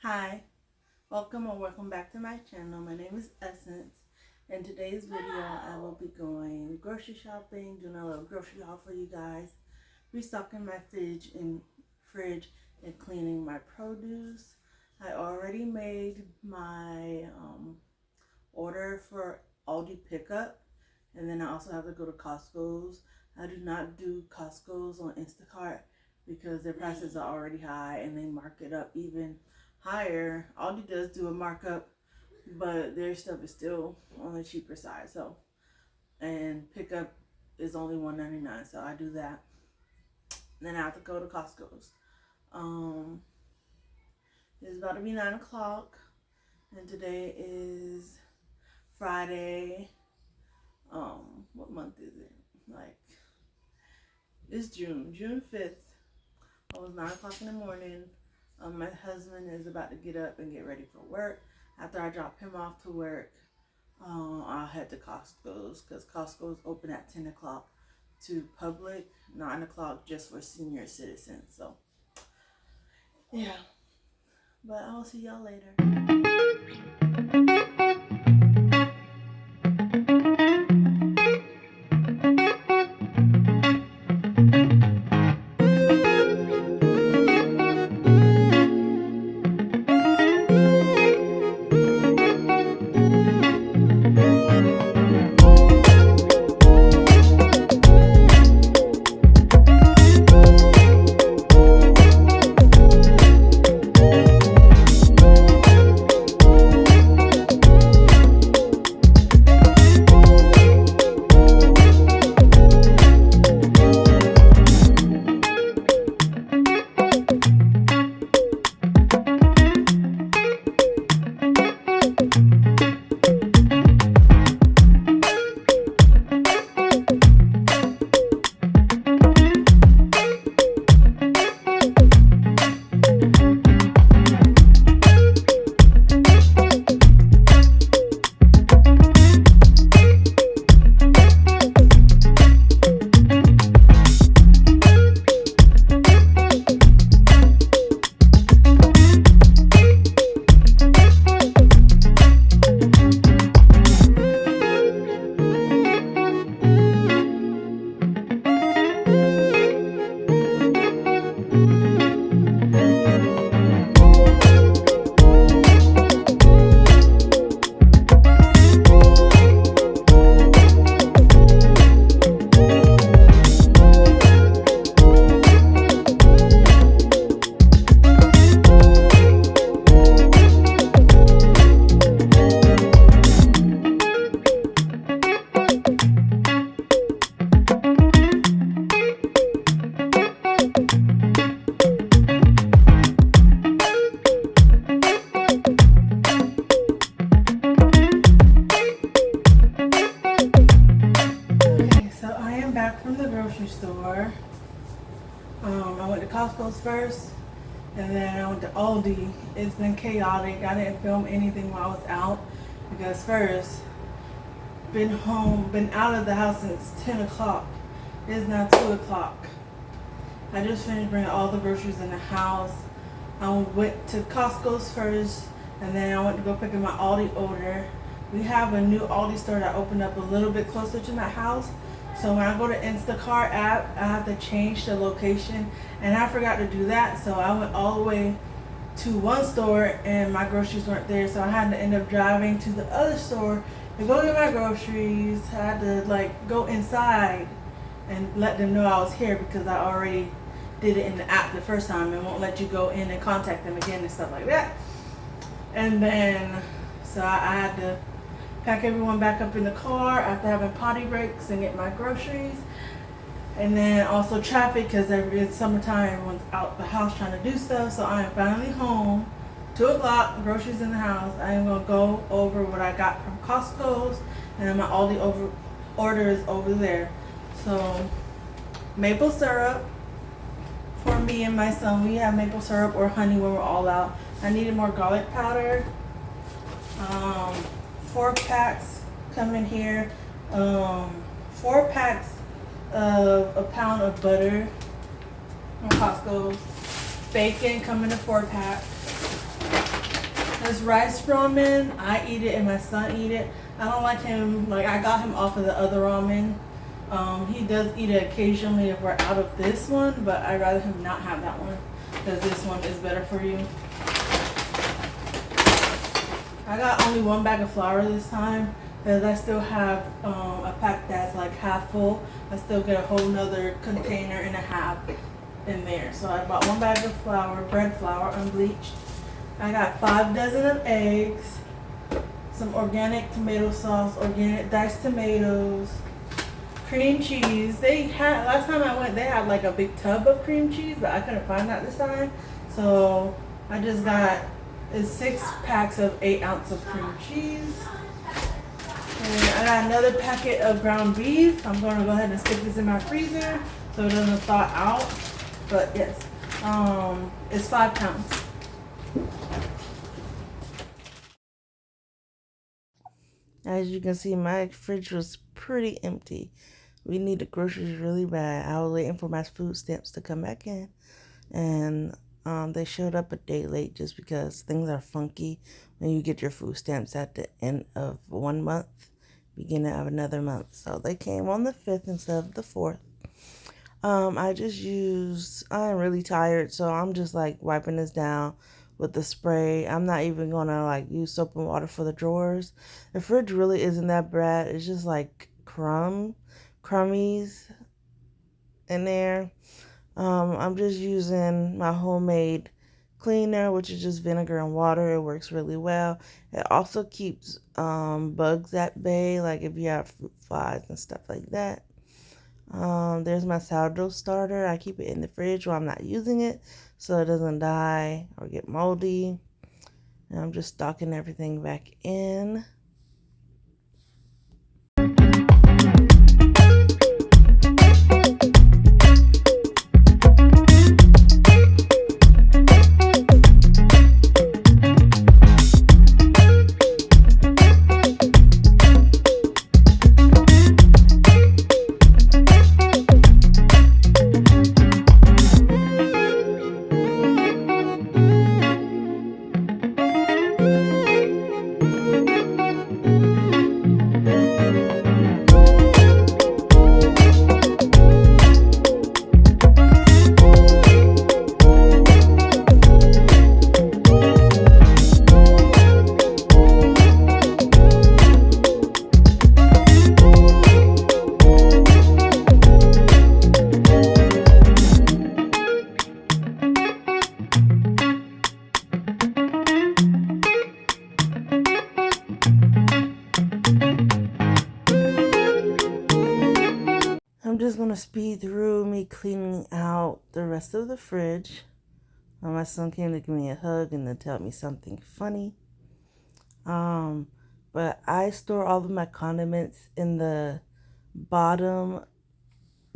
Hi, welcome or welcome back to my channel. My name is Essence. In today's video, I will be going grocery shopping, doing a little grocery haul for you guys, restocking my fridge and cleaning my produce. I already made my order for Aldi pickup, and then I also have to go to Costco's. I do not do Costco's on Instacart because their prices are already high and they mark it up even higher. Aldi does do a markup, but their stuff is still on the cheaper side. So, and pickup is only $1.99, so I do that. Then I have to go to Costco's. It's about to be 9 o'clock, and today is Friday. What month is it? It's June 5th. It was 9 o'clock in the morning. My husband is about to get up and get ready for work. After I drop him off to work, I'll head to Costco's because Costco's open at 10 o'clock to public, 9 o'clock just for senior citizens. So, yeah. But I'll see y'all later. From the grocery store. I went to Costco's first, and then I went to Aldi. It's been chaotic. I didn't film anything while I was out because first, been out of the house since 10 o'clock. It is now 2 o'clock. I just finished bringing all the groceries in the house. I went to Costco's first, and then I went to go pick up my Aldi order. We have a new Aldi store that opened up a little bit closer to my house. So when I go to Instacart app, I have to change the location, and I forgot to do that. So I went all the way to one store and my groceries weren't there. So I had to end up driving to the other store to go get my groceries. I had to go inside and let them know I was here because I already did it in the app the first time and won't let you go in and contact them again and stuff like that. And then, so I had to pack everyone back up in the car after having potty breaks and get my groceries. And then also traffic because it's summertime, everyone's out the house trying to do stuff. So I am finally home, 2 o'clock, groceries in the house. I am going to go over what I got from Costco's, and then my Aldi order is over there. So maple syrup for me and my son. We have maple syrup or honey when we're all out. I needed more garlic powder. 4 packs come in here. 4 packs of a pound of butter from Costco. Bacon come in a 4-pack. This rice ramen, I eat it and my son eat it. I don't like him, like I got him off of the other ramen. He does eat it occasionally if we're out of this one, but I'd rather him not have that one because this one is better for you. I got only one bag of flour this time because I still have a pack that's like half full. I still get a whole nother container and a half in there. So I bought one bag of flour, bread flour, unbleached. I got 5 dozen of eggs, some organic tomato sauce, organic diced tomatoes, cream cheese. They had, last time I went, they had like a big tub of cream cheese, but I couldn't find that this time. So I just got 6 packs of 8 ounces of cream cheese. And I got another packet of ground beef. I'm going to go ahead and stick this in my freezer so it doesn't thaw out. But yes, it's 5 pounds. As you can see, my fridge was pretty empty. We needed groceries really bad. I was waiting for my food stamps to come back in, and they showed up a day late just because things are funky when you get your food stamps at the end of 1 month, beginning of another month. So they came on the 5th instead of the 4th. I'm really tired, so I'm just like wiping this down with the spray. I'm not even gonna like use soap and water for the drawers. The fridge really isn't that bad. It's just like crummies in there. I'm just using my homemade cleaner, which is just vinegar and water. It works really well. It also keeps bugs at bay, like if you have fruit flies and stuff like that. There's my sourdough starter. I keep it in the fridge while I'm not using it so it doesn't die or get moldy. And I'm just stocking everything back in. I'm just going to speed through me cleaning out the rest of the fridge. My son came to give me a hug and then tell me something funny. But I store all of my condiments in the bottom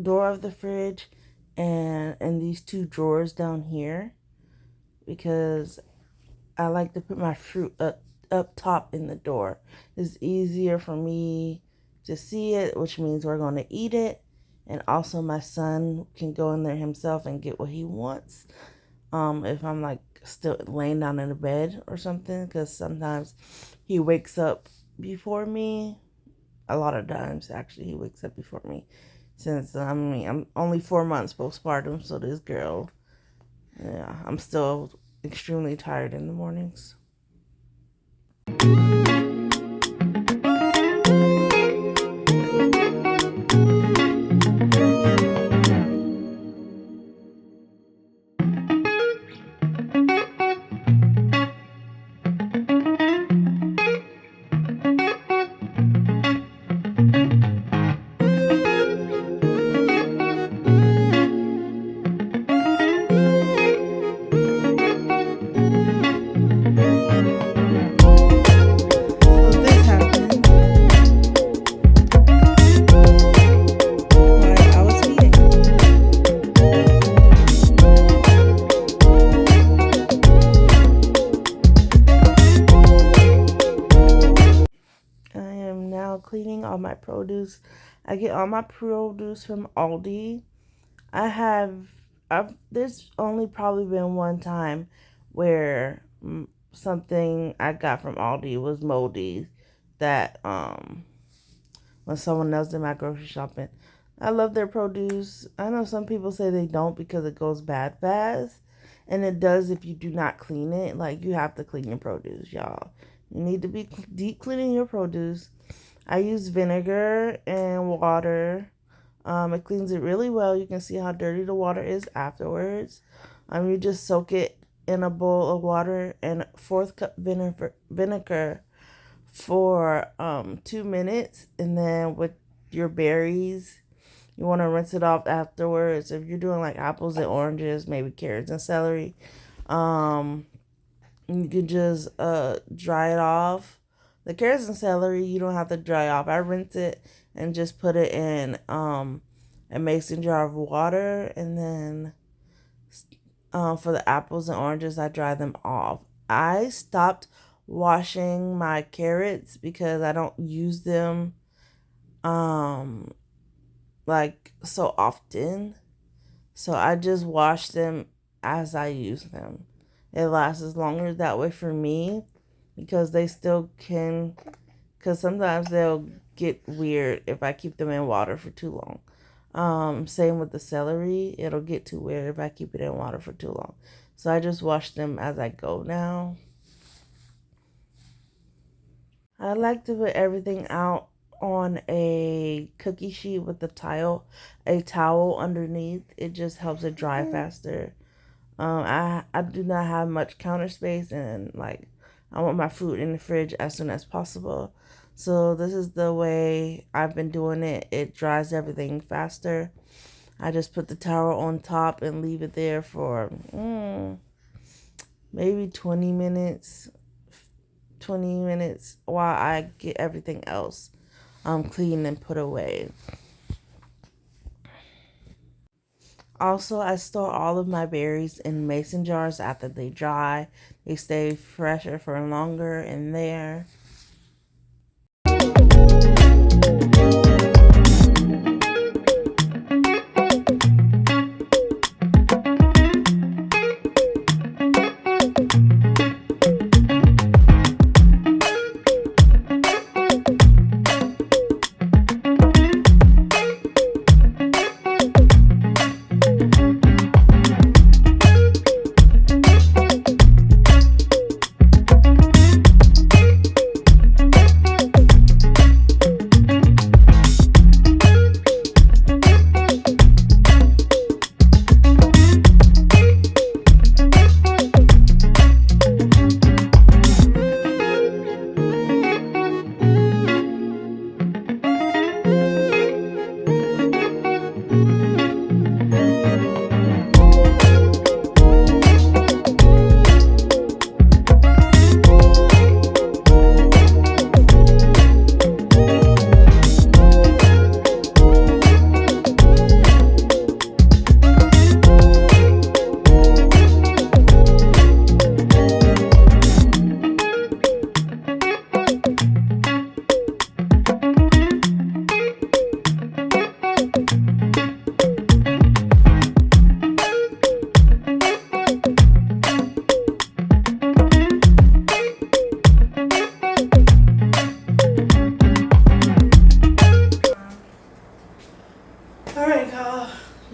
door of the fridge and in these 2 drawers down here because I like to put my fruit up top in the door. It's easier for me to see it, which means we're going to eat it. And also my son can go in there himself and get what he wants. If I'm like still laying down in the bed or something, because sometimes he wakes up before me. A lot of times actually he wakes up before me. Since I'm only 4 months postpartum, so this girl, yeah, I'm still extremely tired in the mornings. Cleaning all my produce. I get all my produce from Aldi. There's only probably been one time where something I got from Aldi was moldy. That when someone else did my grocery shopping. I love their produce. I know some people say they don't because it goes bad fast. And it does if you do not clean it. Like, you have to clean your produce, y'all. You need to be deep cleaning your produce. I use vinegar and water. It cleans it really well. You can see how dirty the water is afterwards. You just soak it in a bowl of water and fourth cup vinegar for 2 minutes, and then with your berries, you want to rinse it off afterwards. If you're doing like apples and oranges, maybe carrots and celery, um you can just dry it off. The carrots and celery you don't have to dry off. I rinse it and just put it in a mason jar of water, and then for the apples and oranges I dry them off. I stopped washing my carrots because I don't use them um like so often. So I just wash them as I use them. It lasts longer that way for me because they still can, because sometimes they'll get weird if I keep them in water for too long. Same with the celery. It'll get too weird if I keep it in water for too long. So I just wash them as I go now. I like to put everything out on a cookie sheet with a towel underneath. It just helps it dry faster. I do not have much counter space, and like I want my food in the fridge as soon as possible. So this is the way I've been doing it. It dries everything faster. I just put the towel on top and leave it there for maybe 20 minutes while I get everything else clean and put away. Also, I store all of my berries in mason jars after they dry. They stay fresher for longer in there.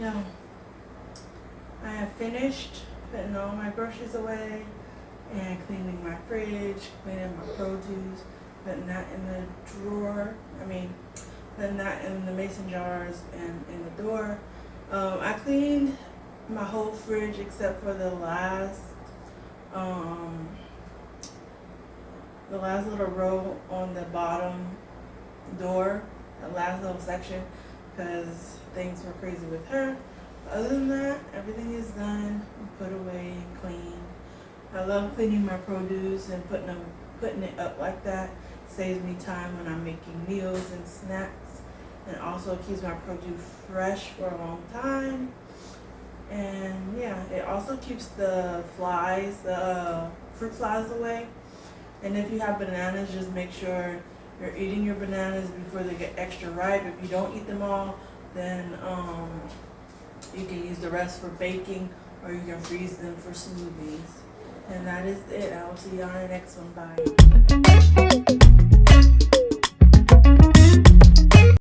Yeah, I have finished putting all my groceries away and cleaning my fridge, cleaning my produce, putting that in the drawer. Putting that in the mason jars and in the door. I cleaned my whole fridge except for the last little row on the bottom door, the last little section, because things were crazy with her. Other than that, everything is done, put away, and clean. I love cleaning my produce and putting it up like that. Saves me time when I'm making meals and snacks, and also keeps my produce fresh for a long time. And yeah, it also keeps the fruit flies away. And if you have bananas, just make sure you're eating your bananas before they get extra ripe. If you don't eat them all, then you can use the rest for baking, or you can freeze them for smoothies. And that is it. I will see you on the next one. Bye.